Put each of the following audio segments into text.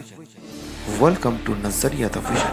Welcome to Nazariya Vision.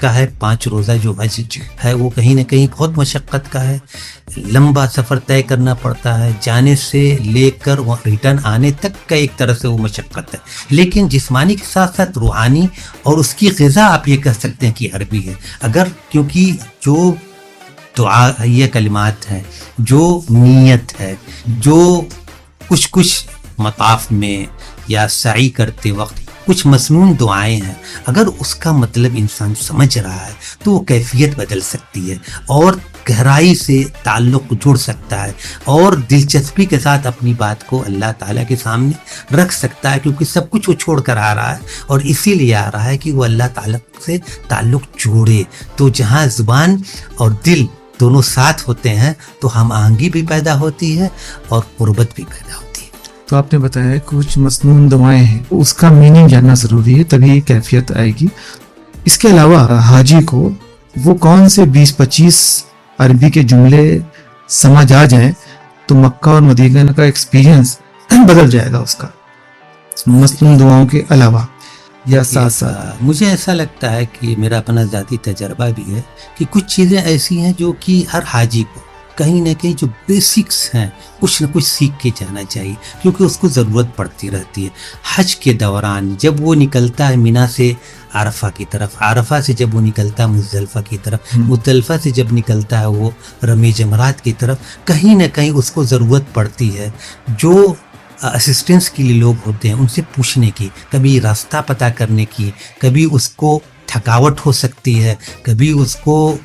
کا ہے 5 روزہ جو حج ہے وہ کہیں نہ کہیں بہت مشقت کا ہے، لمبا سفر طے کرنا پڑتا ہے، جانے سے لے کر ریٹرن آنے تک کا ایک طرح سے وہ مشقت ہے، لیکن جسمانی کے ساتھ ساتھ روحانی اور اس کی غذا آپ یہ کہہ سکتے ہیں کہ عربی ہے. اگر کیونکہ جو دعا یہ کلمات ہیں، جو نیت ہے، جو کچھ مطاف میں یا سعی کرتے وقت کچھ مسنون دعائیں ہیں، اگر اس کا مطلب انسان سمجھ رہا ہے تو وہ کیفیت بدل سکتی ہے اور گہرائی سے تعلق جڑ سکتا ہے اور دلچسپی کے ساتھ اپنی بات کو اللہ تعالیٰ کے سامنے رکھ سکتا ہے، کیونکہ سب کچھ وہ چھوڑ کر آ رہا ہے اور اسی لیے آ رہا ہے کہ وہ اللہ تعالیٰ سے تعلق جوڑے. تو جہاں زبان اور دل دونوں ساتھ ہوتے ہیں تو ہم آہنگی بھی پیدا ہوتی ہے اور قربت بھی پیدا ہوتی ہے. تو آپ نے بتایا کچھ مسنون دعائیں ہیں، اس کا میننگ جاننا ضروری ہے تبھی کیفیت آئے گی. اس کے علاوہ حاجی کو وہ کون سے 20-25 عربی کے جملے سمجھ آ جائیں تو مکہ اور مدینہ کا ایکسپیرینس بدل جائے گا اس کا، مسنون دعاؤں کے علاوہ یا ساتھ ساتھ؟ مجھے ایسا لگتا ہے کہ میرا اپنا ذاتی تجربہ بھی ہے کہ کچھ چیزیں ایسی ہیں جو کہ ہر حاجی کو کہیں نہ کہیں جو بیسکس ہیں کچھ نہ کچھ سیکھ کے جانا چاہیے، کیونکہ اس کو ضرورت پڑتی رہتی ہے. حج کے دوران جب وہ نکلتا ہے مینا سے عرفہ کی طرف، عرفہ سے جب وہ نکلتا ہے مزدلفہ کی طرف، مزدلفہ سے جب نکلتا ہے وہ رمی جمرات کی طرف، کہیں نہ کہیں اس کو ضرورت پڑتی ہے جو اسسٹنس کے لیے لوگ ہوتے ہیں ان سے پوچھنے کی، کبھی راستہ پتہ کرنے کی، کبھی اس کو تھکاوٹ ہو سکتی ہے، کبھی اس کو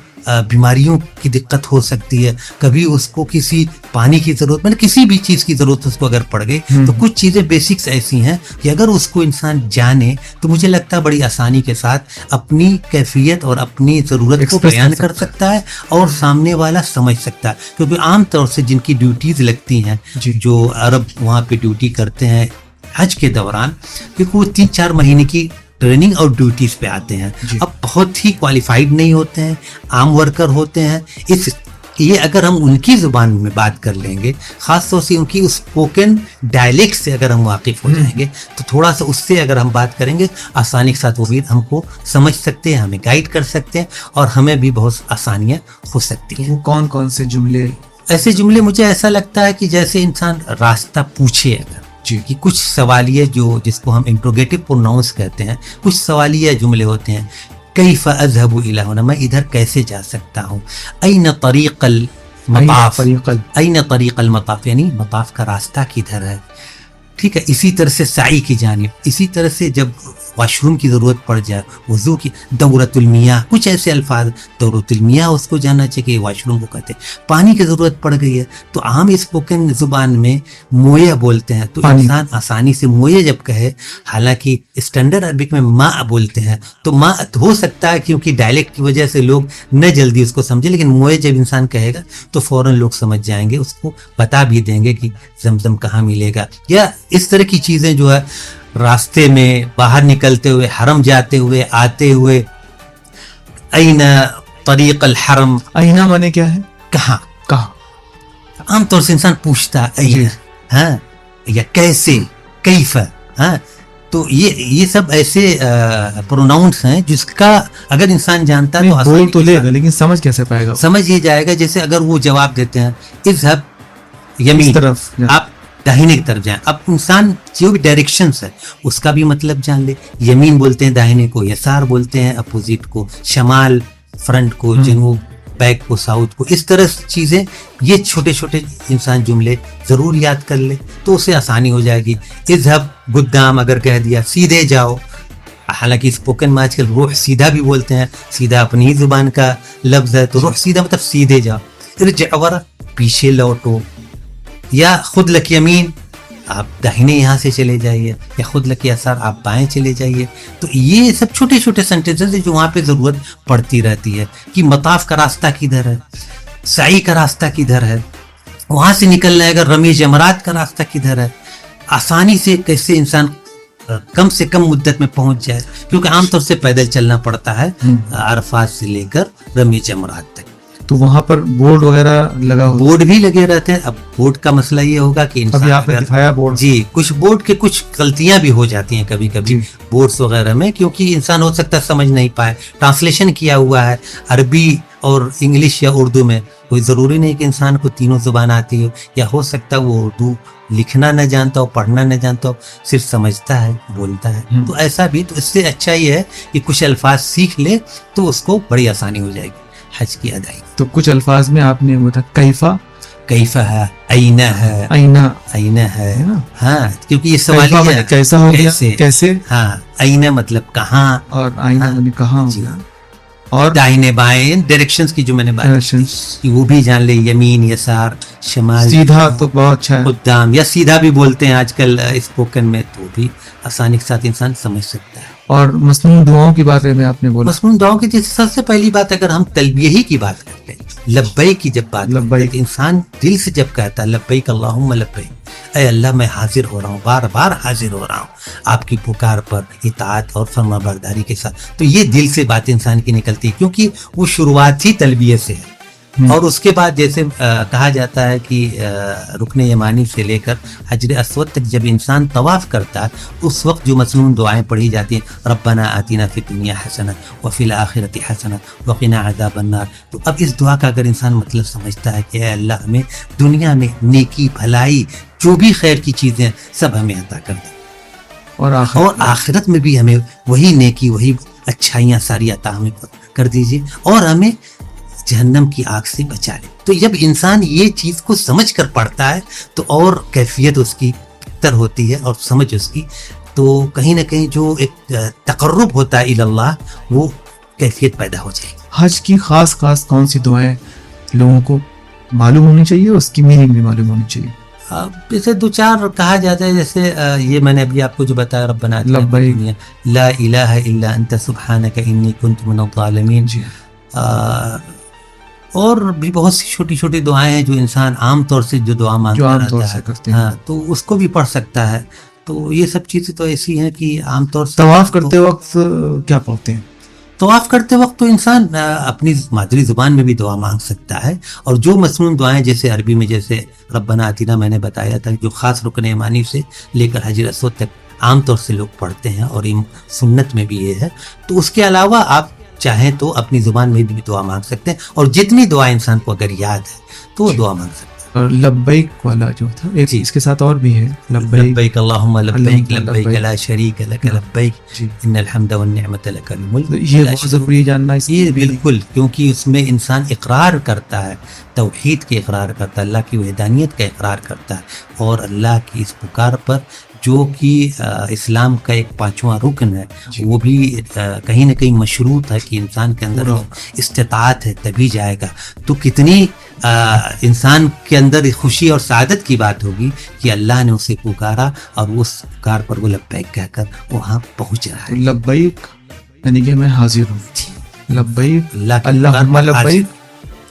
بیماریوں کی دقت ہو سکتی ہے، کبھی اس کو کسی پانی کی ضرورت، مطلب کسی بھی چیز کی ضرورت اس کو اگر پڑ گئی تو کچھ چیزیں بیسکس ایسی ہیں کہ اگر اس کو انسان جانے تو مجھے لگتا ہے بڑی آسانی کے ساتھ اپنی کیفیت اور اپنی ضرورت کو بیان کر سکتا ہے اور سامنے والا سمجھ سکتا ہے. کیونکہ عام طور سے جن کی ڈیوٹیز لگتی ہیں، جو عرب وہاں پہ ڈیوٹی کرتے ہیں حج کے دوران، کیونکہ وہ 3-4 مہینے کی ٹریننگ اور ڈیوٹیز پہ آتے ہیں، اب بہت ہی کوالیفائیڈ نہیں ہوتے ہیں، عام ورکر ہوتے ہیں. یہ اگر ہم ان کی زبان میں بات کر لیں گے، خاص طور سے ان کی اسپوکن ڈائلیکٹ سے اگر ہم واقف ہو جائیں گے تو تھوڑا سا اس سے اگر ہم بات کریں گے آسانی کے ساتھ وہ بھی ہم کو سمجھ سکتے ہیں، ہمیں گائیڈ کر سکتے ہیں اور ہمیں بھی بہت آسانیاں ہو سکتی ہیں. کون کون سے جملے؟ ایسے جملے مجھے ایسا لگتا ہے کہ جیسے انسان راستہ پوچھے اگر کہ کچھ سوالیے جس کو ہم انٹروگیٹو پروناؤنس کہتے ہیں، کچھ سوالیہ جملے ہوتے ہیں. کیف اذهب الى هنا، میں ادھر کیسے جا سکتا ہوں. این طریق المطاف، این طریق المطاف یعنی مطاف کا راستہ کدھر ہے. ٹھیک ہے. اسی طرح سے سعی کی جانب، اسی طرح سے جب واش روم کی ضرورت پڑ جائے، وضو کی، دورۃ المیاہ، کچھ ایسے الفاظ، دورۃ المیاہ اس کو جاننا چاہیے کہ واش روم کو کہتے ہیں. پانی کی ضرورت پڑ گئی ہے تو عام اسپوکن زبان میں مویا بولتے ہیں، تو انسان آسانی سے مویا جب کہے، حالانکہ اسٹینڈرڈ عربک میں ماء بولتے ہیں، تو ماء ہو سکتا ہے کیونکہ ڈائلیکٹ کی وجہ سے لوگ نہ جلدی اس کو سمجھے، لیکن مویا جب انسان کہے گا تو فوراً لوگ سمجھ جائیں گے، اس کو بتا بھی دیں گے کہ زمزم کہاں ملے گا. یا اس طرح کی چیزیں جو ہے راستے میں باہر نکلتے ہوئے، حرم جاتے ہوئے، آتے ہوئے. این طریق الحرم، اینا مانے کیا ہے؟ کہاں. کہاں عام طور سے انسان پوچھتا ہے این، ہاں، یا کیسے، کیف، ہاں. تو یہ سب ایسے پروناؤنس ہیں جس کا اگر انسان جانتا ہے تو بول تو لے گا لیکن سمجھ کیسے پائے گا؟ سمجھ یہ جائے گا جیسے اگر وہ جواب دیتے ہیں اذهب یمین، طرف آپ داہنے کی طرف جائیں. اب انسان جو بھی ڈائریکشنس ہے اس کا بھی مطلب جان لے. یمین بولتے ہیں داہنے کو، یسار بولتے ہیں اپوزٹ کو، شمال فرنٹ کو، جنوب بیک کو، ساؤتھ کو. اس طرح چیزیں، یہ چھوٹے چھوٹے انسان جملے ضرور یاد کر لے تو اسے آسانی ہو جائے گی. اذهب قدام اگر کہہ دیا، سیدھے جاؤ. حالانکہ اسپوکن میں آج کل روح سیدھا بھی بولتے ہیں، سیدھا اپنی ہی زبان کا لفظ ہے، تو روح سیدھا مطلب سیدھے جاؤ. ارجع ورا، پیچھے لوٹو. یا خود لک یمین، آپ داہنے یہاں سے چلے جائیے، یا خود لک یسار، آپ بائیں چلے جائیے. تو یہ سب چھوٹے چھوٹے سینٹینسز ہیں جو وہاں پہ ضرورت پڑتی رہتی ہے کہ مطاف کا راستہ کدھر ہے، سعی کا راستہ کدھر ہے، وہاں سے نکلنا ہے اگر رمی جمرات کا راستہ کدھر ہے، آسانی سے کیسے انسان کم سے کم مدت میں پہنچ جائے، کیونکہ عام طور سے پیدل چلنا پڑتا ہے عرفات سے لے کر رمی جمرات تک. تو وہاں پر بورڈ وغیرہ لگا ہوا. بورڈ بھی لگے رہتے ہیں. اب بورڈ کا مسئلہ یہ ہوگا کہ انسان ابھی آپ نے دکھایا بورڈ. جی کچھ بورڈ کے کچھ غلطیاں بھی ہو جاتی ہیں کبھی کبھی بورڈز وغیرہ میں, کیونکہ انسان ہو سکتا ہے سمجھ نہیں پائے. ٹرانسلیشن کیا ہوا ہے عربی اور انگلش یا اردو میں. کوئی ضروری نہیں کہ انسان کو تینوں زبان آتی ہو, یا ہو سکتا ہے وہ اردو لکھنا نہ جانتا ہو, پڑھنا نہ جانتا ہو, صرف سمجھتا ہے, بولتا ہے. تو ایسا بھی, تو اس سے اچھا یہ ہے کہ کچھ الفاظ سیکھ لے تو اس کو بڑی آسانی ہو جائے گی حج کی ادائیگی. تو کچھ الفاظ میں آپ نے وہ تھا کیفا, کیفہ ہے, آئینہ ہے, آئینہ ہے. ہاں کیونکہ یہ سوال ہے کیسا ہو گیا, کیسے. ہاں آئینہ مطلب کہاں, اور آئینہ مطلب کہاں. جی اور داہنے بائیں ڈائریکشنز کی جو میں نے بات کی وہ بھی جان لے, یمین, یسار, شمال, سیدھا تو بہت اچھا ہے, قدام, یا سیدھا بھی بولتے ہیں آج کل اسپوکن میں, تو بھی آسانی کے ساتھ انسان سمجھ سکتا ہے. اور مسنون دعاؤں کی بات میں آپ نے بولا, مسنون دعاؤں کی سب سے پہلی بات اگر ہم تلبیہ ہی کی بات کرتے ہیں, لبیک کی جب بات کرتے ہیں, انسان دل سے جب کہتا ہے لبیک اللہم لبیک, اے اللہ میں حاضر ہو رہا ہوں, بار بار حاضر ہو رہا ہوں آپ کی پکار پر اطاعت اور فرما برداری کے ساتھ, تو یہ دل سے بات انسان کی نکلتی ہے, کیونکہ وہ شروعات ہی تلبیہ سے ہے. اور اس کے بعد جیسے کہا جاتا ہے کہ رکن یمانی سے لے کر حجر اسود تک جب انسان طواف کرتا ہے اس وقت جو مسنون دعائیں پڑھی جاتی ہیں, ربنا آتنا فی الدنیا حسنہ وفی الآخرۃ حسنہ وقنا عذاب النار. تو اب اس دعا کا اگر انسان مطلب سمجھتا ہے کہ اے اللہ ہمیں دنیا میں نیکی, بھلائی, جو بھی خیر کی چیزیں سب ہمیں عطا کر دیں, اور آخرت میں بھی ہمیں وہی نیکی, وہی اچھائیاں ساری عطا ہمیں کر دیجیے, اور ہمیں جہنم کی آگ سے بچا لے. تو جب انسان یہ چیز کو سمجھ کر پڑھتا ہے تو اور کیفیت اس کی بہتر ہوتی ہے, اور سمجھ اس کی, تو کہیں نہ کہیں جو ایک تقرب ہوتا ہے اللہ, وہ کیفیت پیدا ہو جائے گی. حج کی خاص کون سی دعائیں لوگوں کو معلوم ہونی چاہیے, اس کی میننگ بھی معلوم ہونی چاہیے. جیسے دو چار کہا جاتا ہے, جیسے یہ میں نے ابھی آپ کو جو بتایا, ربنا لبیک لا الہ الا انت سبحانک انی کنت من الظالمین. اور بھی بہت سی چھوٹی چھوٹی دعائیں ہیں جو انسان عام طور سے جو دعا مانگتا رہتا ہے, ہاں تو اس کو بھی پڑھ سکتا ہے. تو یہ سب چیزیں تو ایسی ہیں کہ عام طور سے طواف کرتے وقت کیا پڑھتے ہیں؟ طواف کرتے وقت تو انسان اپنی مادری زبان میں بھی دعا مانگ سکتا ہے, اور جو مسنون دعائیں جیسے عربی میں جیسے ربنا آتینا میں نے بتایا تھا, جو خاص رکن یمانی سے لے کر حجر اسود تک عام طور سے لوگ پڑھتے ہیں, اور سنت میں بھی یہ ہے. تو اس کے علاوہ آپ چاہیں تو اپنی زبان میں بھی دعا مانگ سکتے ہیں, اور جتنی دعا انسان کو اگر یاد ہے تو وہ دعا مانگ سکتے ہیں. اور لبیک والا جو تھا ایک اس کے ساتھ اور بھی ہے, لبیک اللہم لبیک لبیک لا شریک لک لبیک ان الحمد والنعمت لک الملک. یہ بہت ضروری جاننا اس یہ بالکل, کیونکہ اس میں انسان اقرار کرتا ہے, توحید کے اقرار کرتا ہے, اللہ کی وحدانیت کا اقرار کرتا ہے, اور اللہ کی اس پکار پر جو کہ اسلام کا ایک 5واں رکن ہے, وہ بھی کہیں نہ کہیں مشروط ہے کہ انسان کے اندر استطاعت ہے تبھی جائے گا. تو کتنی انسان کے اندر خوشی اور سعادت کی بات ہوگی کہ اللہ نے اسے پکارا, اور اس پکار پر وہ لبیک کہہ کر وہاں پہنچ رہا ہے. لبیک یعنی کہ میں حاضر ہوں, لبیک اللہم لبیک,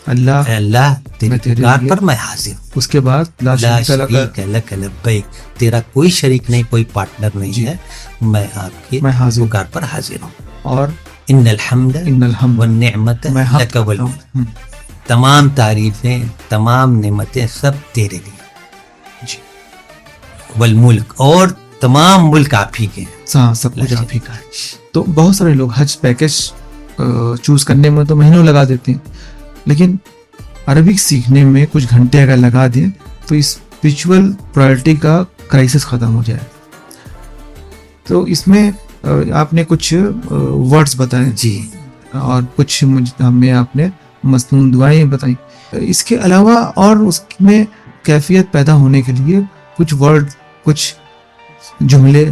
اللہ تیری پکار پر میں حاضر ہوں. اس کے بعد لا شریک لک لبیک, تیرا کوئی شریک نہیں, کوئی پارٹنر نہیں ہے, میں آپ کی پکار پر حاضر ہوں. اور ان الحمد والنعمت لک والملک, تمام تعریفیں, تمام نعمتیں سب تیرے لیے, والملک, اور تمام ملک آپ ہی کے ہیں, سب کچھ آپ ہی کا ہے. تو بہت سارے لوگ حج پیکج چوز کرنے میں تو مہینوں لگا دیتے ہیں, لیکن عربک سیکھنے میں کچھ گھنٹے اگر لگا دیں تو اسپریچول پرائرٹی کا کرائسس ختم ہو جائے. تو اس میں آپ نے کچھ ورڈز بتائے جی, اور کچھ ہمیں آپ نے مسنون دعائیں بتائیں. اس کے علاوہ اور اس میں کیفیت پیدا ہونے کے لیے کچھ ورڈ, کچھ جملے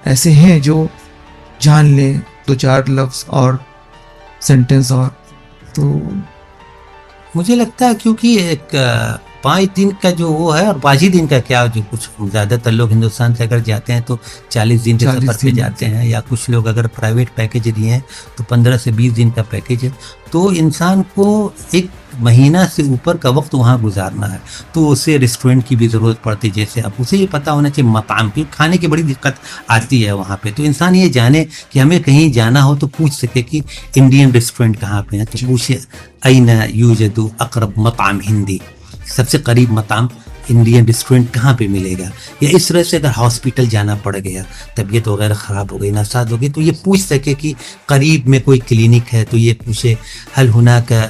ایسے ہیں جو جان لیں, 2-4 لفظ اور سینٹنس, اور تو مجھے لگتا ہے کیونکہ ایک 5 دن کا جو وہ ہے, اور 5 دن کا کیا, جو کچھ زیادہ تر لوگ ہندوستان سے اگر جاتے ہیں تو 40 دن کے سفر پہ جاتے ہیں, یا کچھ لوگ اگر پرائیویٹ پیکیج لیے ہیں تو 15 سے 20 دن کا پیکیج ہے. تو انسان کو ایک مہینہ سے اوپر کا وقت وہاں گزارنا ہے تو اسے ریسٹورینٹ کی بھی ضرورت پڑتی ہے. جیسے اب اسے یہ پتہ ہونا چاہیے مطعم کی کھانے کی بڑی دقت آتی ہے وہاں پہ, تو انسان یہ جانے کہ ہمیں کہیں جانا ہو تو پوچھ سکے کہ انڈین ریسٹورینٹ کہاں پہ ہیں, تو پوچھے این یوجد اقرب مطعم ہندی, سب سے قریب مطعم انڈین ریسٹورینٹ کہاں پہ ملے گا. یا اس طرح سے اگر ہاسپٹل جانا پڑ گیا, طبیعت وغیرہ خراب ہو گئی, نسات ہو گئی, تو یہ پوچھ سکے کہ قریب میں کوئی کلینک ہے, تو یہ پوچھے حل ہونا کا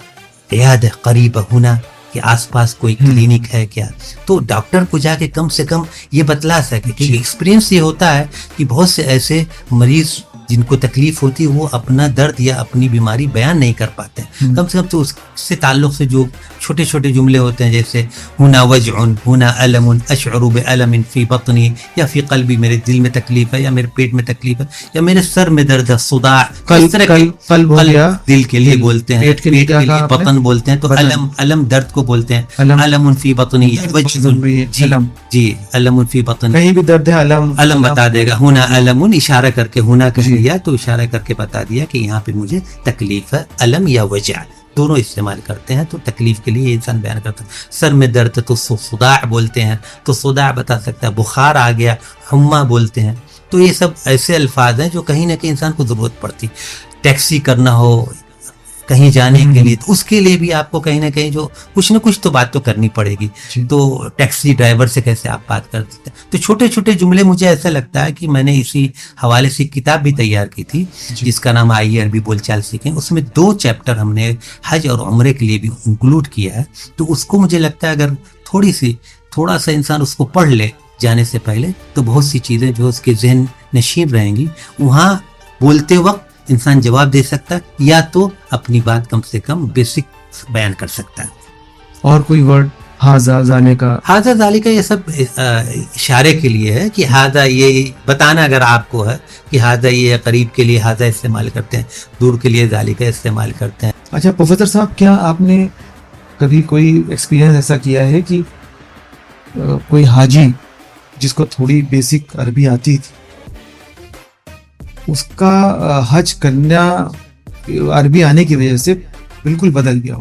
عیادہ قریب ہونا, کہ آس پاس کوئی کلینک ہے کیا, تو ڈاکٹر کو جا کے کم سے کم یہ بتلا سکے. کہ ایکسپیرینس یہ ہوتا ہے کہ بہت سے ایسے مریض جن کو تکلیف ہوتی ہے وہ اپنا درد یا اپنی بیماری بیان نہیں کر پاتے ہیں, کم سے کم تو اس سے تعلق سے جو چھوٹے چھوٹے جملے ہوتے ہیں, جیسے ہونا وجع, ہونا علم, اشعر بعلم فی بطنی, یا فی قلبی, میرے دل میں تکلیف ہے, یا میرے پیٹ میں تکلیف ہے, یا میرے سر میں درد ہے, صداع, قلب دل کے لیے بولتے ہیں, پیٹ کے لیے بطن بولتے ہیں, تو علم درد کو بولتے ہیں, علم فی بطنی, جی علم فی بطنی, کہیں بھی درد ہے علم بتا دے گا. ہونا علم, اشارہ کر کے ہونا کہہ دیا تو اشارہ کر کے بتا دیا کہ یہاں پہ مجھے تکلیف ہے. علم یا وجع دونوں استعمال کرتے ہیں, تو تکلیف کے لیے انسان بیان کرتا ہے. سر میں درد تو صداع بولتے ہیں, تو صداع بتا سکتا ہے. بخار آ گیا, حمہ بولتے ہیں. تو یہ سب ایسے الفاظ ہیں جو کہیں نہ کہیں انسان کو ضرورت پڑتی. ٹیکسی کرنا ہو کہیں جانے کے لیے, تو اس کے لیے بھی آپ کو کہیں نہ کہیں جو کچھ نہ کچھ تو بات تو کرنی پڑے گی. تو ٹیکسی ڈرائیور سے کیسے آپ بات کر سکتے ہیں. تو چھوٹے چھوٹے جملے, مجھے ایسا لگتا ہے کہ میں نے اسی حوالے سے کتاب بھی تیار کی تھی جس کا نام آئیے عربی بول چال سیکھیں. اس میں 2 چیپٹر ہم نے حج اور عمرے کے لیے بھی انکلوڈ کیا ہے. تو اس کو مجھے لگتا ہے اگر تھوڑا سا انسان اس کو پڑھ لے جانے سے پہلے, تو بہت سی چیزیں جو اس کے ذہن نشین رہیں گی. وہاں بولتے وقت انسان جواب دے سکتا ہے, یا تو اپنی بات کم سے کم بیسک بیان کر سکتا ہے. اور کوئی ورڈ ہاذا ذالک کا, ہاذا ذالک یہ سب اشارے کے لیے ہے کہ ہاذا یہ بتانا اگر آپ کو ہے کہ ہاذا یہ قریب کے لیے ہاذا استعمال کرتے ہیں, دور کے لیے ذالک استعمال کرتے ہیں. اچھا پروفیسر صاحب, کیا آپ نے کبھی کوئی ایکسپیرینس ایسا کیا ہے کہ کوئی حاجی جس کو تھوڑی بیسک عربی آتی تھی, اس کا حج کرنا عربی آنے کی وجہ سے بالکل بدل گیا ہو؟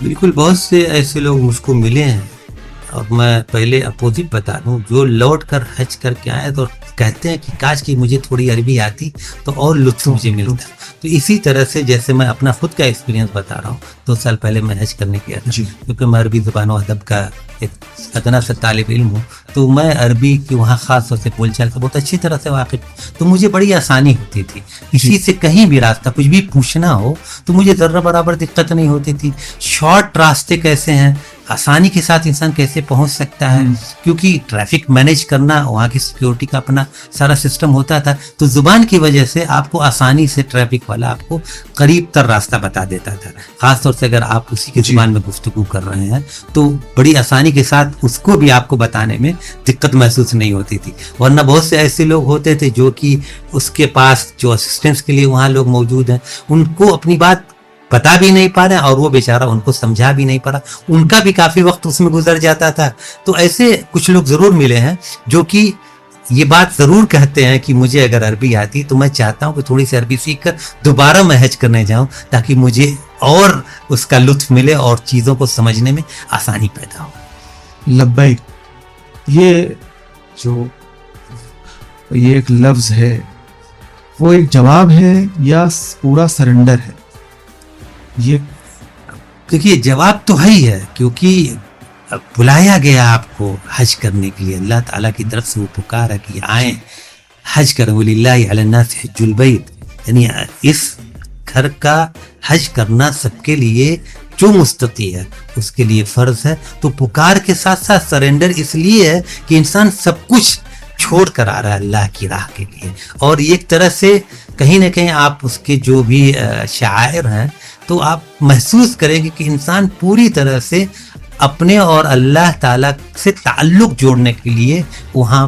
بالکل, بہت سے ایسے لوگ مجھ کو ملے ہیں, اور میں پہلے اپوزٹ بتا دوں, جو لوٹ کر حج کر کے آئے تو کہتے ہیں کہ کاش کہ مجھے تھوڑی عربی آتی تو اور لطف مجھے ملتا. تو اسی طرح سے جیسے میں اپنا خود کا ایکسپیرینس بتا رہا ہوں, 2 سال پہلے میں حج کرنے گیا تھا, کیونکہ میں عربی زبان و ادب کا ایک ادنا سا طالب علم ہوں, تو میں عربی کی وہاں خاص طور سے بول چال سے بہت اچھی طرح سے واقف, تو مجھے بڑی آسانی ہوتی تھی. کسی سے کہیں بھی راستہ کچھ بھی پوچھنا ہو تو مجھے ذرہ برابر دقت نہیں ہوتی تھی. شارٹ راستے کیسے ہیں, آسانی کے ساتھ انسان کیسے پہنچ سکتا ہے, کیونکہ ٹریفک مینیج کرنا وہاں کی سیکیورٹی کا اپنا سارا سسٹم ہوتا تھا, تو زبان کی وجہ سے آپ کو آسانی سے ٹریفک والا آپ کو قریب تر راستہ بتا دیتا تھا. خاص طور سے اگر آپ اسی کی زبان میں گفتگو کر رہے ہیں تو بڑی آسانی کے ساتھ اس کو بھی آپ کو بتانے میں دقت محسوس نہیں ہوتی تھی. ورنہ بہت سے ایسے لوگ ہوتے تھے جو کہ اس کے پاس جو اسسٹنس کے لیے وہاں لوگ موجود ہیں, ان کو اپنی بات پتا بھی نہیں پا رہے, اور وہ بیچارہ ان کو سمجھا بھی نہیں پا رہا, ان کا بھی کافی وقت اس میں گزر جاتا تھا. تو ایسے کچھ لوگ ضرور ملے ہیں جو کہ یہ بات ضرور کہتے ہیں کہ مجھے اگر عربی آتی تو میں چاہتا ہوں کہ تھوڑی سی عربی سیکھ کر دوبارہ میں حج کرنے جاؤں, تاکہ مجھے اور اس کا لطف ملے اور چیزوں کو سمجھنے میں آسانی پیدا ہو. لبیک, یہ ایک لفظ ہے, وہ ایک جواب ہے یا پورا سرنڈر ہے؟ یہ دیکھیے جواب تو ہے ہی ہے, کیونکہ بلایا گیا آپ کو حج کرنے کے لیے, اللہ تعالیٰ کی طرف سے وہ پکار ہے کہ آئیں حج کریں. وَلِلَّهِ عَلَى النَّاسِ حِجُّ الْبَيْتِ, یعنی اس گھر کا حج کرنا سب کے لیے جو مستطیع ہے اس کے لیے فرض ہے. تو پکار کے ساتھ ساتھ سرنڈر اس لیے ہے کہ انسان سب کچھ چھوڑ کر آ رہا ہے اللہ کی راہ کے لیے, اور ایک طرح سے کہیں نہ کہیں آپ اس کے جو بھی شعائر ہیں تو آپ محسوس کریں گے کہ انسان پوری طرح سے اپنے اور اللہ تعالیٰ سے تعلق جوڑنے کے لیے وہاں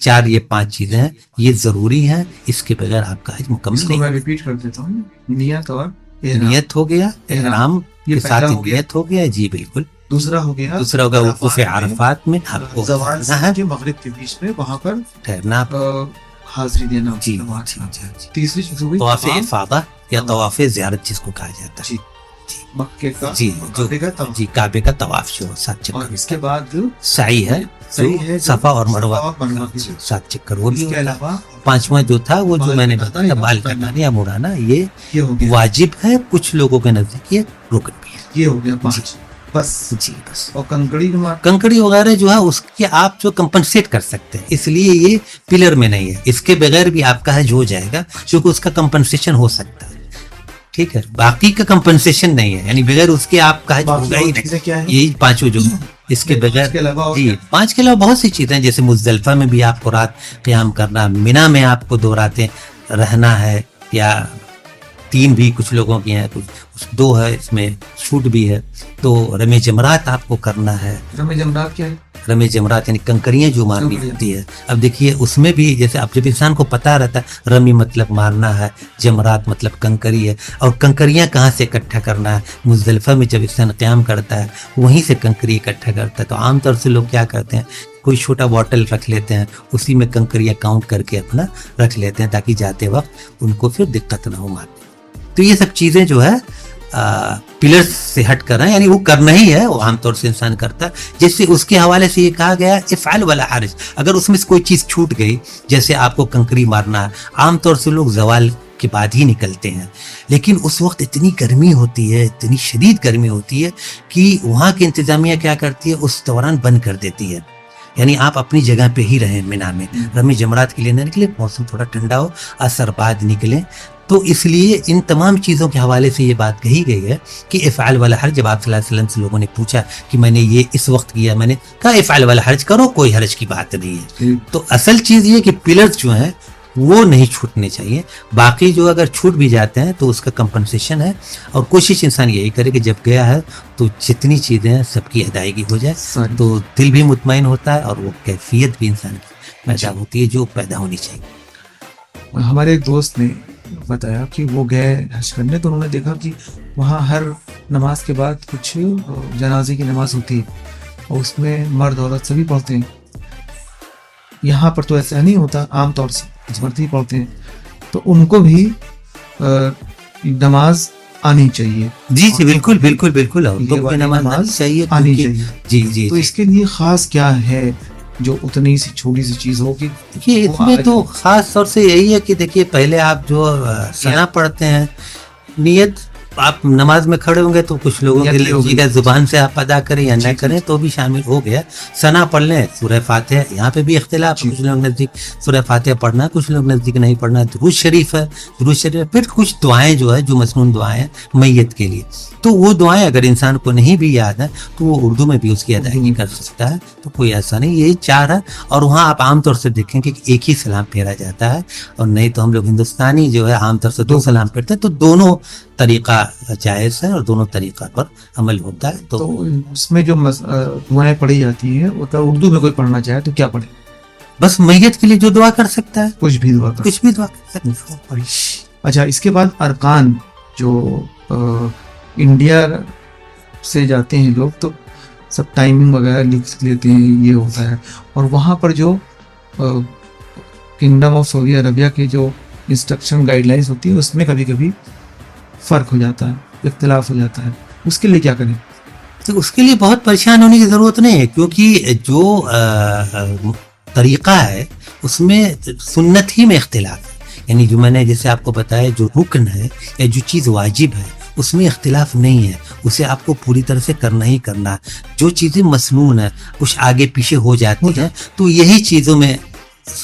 4 یہ 5 چیزیں ہیں، یہ ضروری ہیں، اس کے بغیر آپ کا حج مکمل نہیں۔ میں ریپیٹ کر دیتا ہوں، نیت اور نیت ہو گیا، احرام کے ساتھ نیت ہو گیا، جی بالکل۔ دوسرا ہو گیا وقوف عرفات میں آپ کو زوال سے مغرب کے بیچ میں وہاں پر ٹھہرنا، حاضری دینا۔ جی۔ تیسری چیز ہوئی طواف افاضہ یا طواف زیارت جس کو کہا جاتا ہے، مکے کا، جی جی کعبے کا طواف جو 7 چکر، اور اس کے بعد سعی ہے صفا اور مروہ 7 چکر، وہ بھی۔ 5واں جو تھا وہ جو میں نے بتایا بال کٹانا یا مڑانا، یہ واجب ہے، کچھ لوگوں کے نزدیک یہ رکن بھی ہے۔ یہ ہو گیا 5 بس۔ جی بس۔ اور کنکڑی وغیرہ جو ہے اس کے آپ جو کمپنسیٹ کر سکتے ہیں، اس لیے یہ پلر میں نہیں ہے، اس کے بغیر بھی آپ کا حج ہو جائے گا کیونکہ اس کا کمپنسیشن ہو سکتا ہے، ٹھیک ہے، باقی کا کمپنسیشن نہیں ہے، یعنی بغیر اس کے آپ کا حج ہوگا ہی نہیں۔ یہی 5 جو اس کے بغیر، جی 5 کے علاوہ بہت سی چیزیں ہیں، جیسے مزدلفہ میں بھی آپ کو رات قیام کرنا، مینا میں آپ کو 2 راتیں رہنا ہے، یا 3 بھی کچھ لوگوں کی ہیں، کچھ 2 ہے، اس میں چھوٹ بھی ہے، تو رمی جمرات آپ کو کرنا ہے۔ رمی جمرات کیا ہے؟ رمی جمرات یعنی کنکریاں جو مارنی ہوتی ہے۔ اب دیکھیے اس میں بھی جیسے اب جب انسان کو پتہ رہتا ہے رمی مطلب مارنا ہے، جمرات مطلب کنکری ہے، اور کنکریاں کہاں سے اکٹھا کرنا ہے، مزدلفہ میں جب انسان قیام کرتا ہے وہیں سے کنکری اکٹھا کرتا ہے۔ تو عام طور سے لوگ کیا کرتے ہیں، کوئی چھوٹا بوٹل رکھ لیتے ہیں، اسی میں کنکریاں کاؤنٹ کر کے اپنا رکھ لیتے ہیں تاکہ جاتے وقت ان کو پھر دقت نہ ہو مارنے۔ تو یہ سب چیزیں جو ہے پلر سے ہٹ کر رہے ہیں، یعنی وہ کرنا ہی ہے، وہ عام طور سے انسان کرتا ہے۔ جیسے اس کے حوالے سے یہ کہا گیا افعل ولا حرج، اگر اس میں سے کوئی چیز چھوٹ گئی، جیسے آپ کو کنکری مارنا ہے، عام طور سے لوگ زوال کے بعد ہی نکلتے ہیں، لیکن اس وقت اتنی گرمی ہوتی ہے، اتنی شدید گرمی ہوتی ہے کہ وہاں کی انتظامیہ کیا کرتی ہے، اس دوران بند کر دیتی ہے، یعنی آپ اپنی جگہ پہ ہی رہیں مینا میں، رمی جمرات کے لیے نہ نکلے، موسم تھوڑا ٹھنڈا ہو، اثر بعد نکلیں۔ تو اس لیے ان تمام چیزوں کے حوالے سے یہ بات کہی گئی ہے کہ افعال ولا حرج۔ جب آپ صلی اللہ علیہ وسلم سے لوگوں نے پوچھا کہ میں نے یہ اس وقت کیا، میں نے کہا افعال ولا حرج کرو، کوئی حرج کی بات نہیں ہے۔ تو اصل چیز یہ کہ پلرز جو ہیں وہ نہیں چھوٹنے چاہیے، باقی جو اگر چھوٹ بھی جاتے ہیں تو اس کا کمپنسیشن ہے، اور کوشش انسان یہی کرے کہ جب گیا ہے تو جتنی چیزیں ہیں سب کی ادائیگی ہو جائے، تو دل بھی مطمئن ہوتا ہے اور وہ کیفیت بھی انسان کی پیدا ہوتی ہے جو پیدا ہونی چاہیے۔ ہمارے ایک دوست نے بتایا کہ وہ گئے حج کرنے، تو انہوں نے دیکھا کہ وہاں ہر نماز کے بعد کچھ جنازے کی نماز ہوتی ہے، اور اس میں مرد عورت سبھی پڑھتے ہیں۔ یہاں پر تو ایسا نہیں ہوتا، عام طور سے مرد ہی پڑھتے ہیں، تو ان کو بھی نماز آنی چاہیے۔ جی جی بالکل بالکل بالکل، نماز چاہیے آنی چاہیے۔ جی جی، تو اس کے لیے خاص کیا ہے جو اتنی سی چھوٹی سی چیز ہوگی؟ دیکھیے اس میں تو خاص طور سے یہی ہے کہ دیکھیے پہلے آپ جو ثنا پڑھتے ہیں، نیت آپ نماز میں کھڑے ہوں گے تو کچھ لوگوں کے لیے زبان سے آپ ادا کریں یا نہ کریں تو بھی شامل ہو گیا، ثنا پڑھ لیں، سورہ فاتحہ، یہاں پہ بھی اختلاف، کچھ لوگ نزدیک سورہ فاتحہ پڑھنا، کچھ لوگ نزدیک نہیں پڑھنا، درود شریف ہے، درود شریف، پھر کچھ دعائیں جو ہے جو مسنون دعائیں ہیں میت کے لیے، تو وہ دعائیں اگر انسان کو نہیں بھی یاد ہے تو وہ اردو میں بھی اس کی ادائیگی کر سکتا ہے، تو کوئی ایسا نہیں، یہی 4 ہے۔ اور وہاں آپ عام طور سے دیکھیں کہ ایک ہی سلام پھیرا جاتا ہے، اور نہیں تو ہم لوگ ہندوستانی جو ہے عام طور سے 2 سلام پھیرتے ہیں، تو دونوں طریقہ جائز ہے اور دونوں طریقہ پر عمل ہوتا ہے۔ تو اس میں جو دعائیں پڑھی جاتی ہیں وہ اردو میں کوئی پڑھنا چاہے تو کیا پڑھے؟ بس میت کے لیے جو دعا کر سکتا ہے، کچھ بھی دعا کر سکتا ہے۔ اچھا، اس کے بعد ارکان جو انڈیا سے جاتے ہیں لوگ تو سب ٹائمنگ وغیرہ لکھ لیتے ہیں، یہ ہوتا ہے، اور وہاں پر جو کنگڈم آف سعودی عربیہ کے جو انسٹرکشن گائیڈ لائنس ہوتی ہے اس میں کبھی کبھی فرق ہو جاتا ہے، اختلاف ہو جاتا ہے، اس کے لیے کیا کریں؟ تو اس کے لیے بہت پریشان ہونے کی ضرورت نہیں ہے، کیونکہ جو طریقہ ہے اس میں سنت ہی میں اختلاف ہے، یعنی جو میں نے جیسے آپ کو بتایا جو رکن ہے یا جو چیز واجب ہے اس میں اختلاف نہیں ہے، اسے آپ کو پوری طرح سے کرنا ہی کرنا ہے۔ جو چیزیں مسنون ہیں کچھ آگے پیچھے ہو جاتی ہیں تو یہی چیزوں میں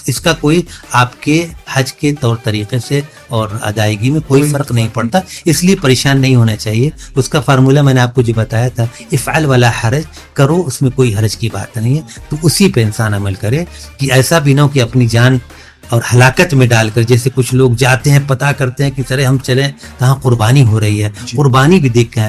اس کا کوئی آپ کے حج کے طور طریقے سے اور ادائیگی میں کوئی فرق نہیں پڑتا، اس لیے پریشان نہیں ہونا چاہیے۔ اس کا فارمولہ میں نے آپ کو جو بتایا تھا، افعل ولا حرج، کرو، اس میں کوئی حرج کی بات نہیں ہے، تو اسی پہ انسان عمل کرے کہ ایسا بھی نہ ہو کہ اپنی جان اور ہلاکت میں ڈال کر، جیسے کچھ لوگ جاتے ہیں پتہ کرتے ہیں کہ سرے ہم چلیں کہاں قربانی ہو رہی ہے، قربانی بھی دیکھ کے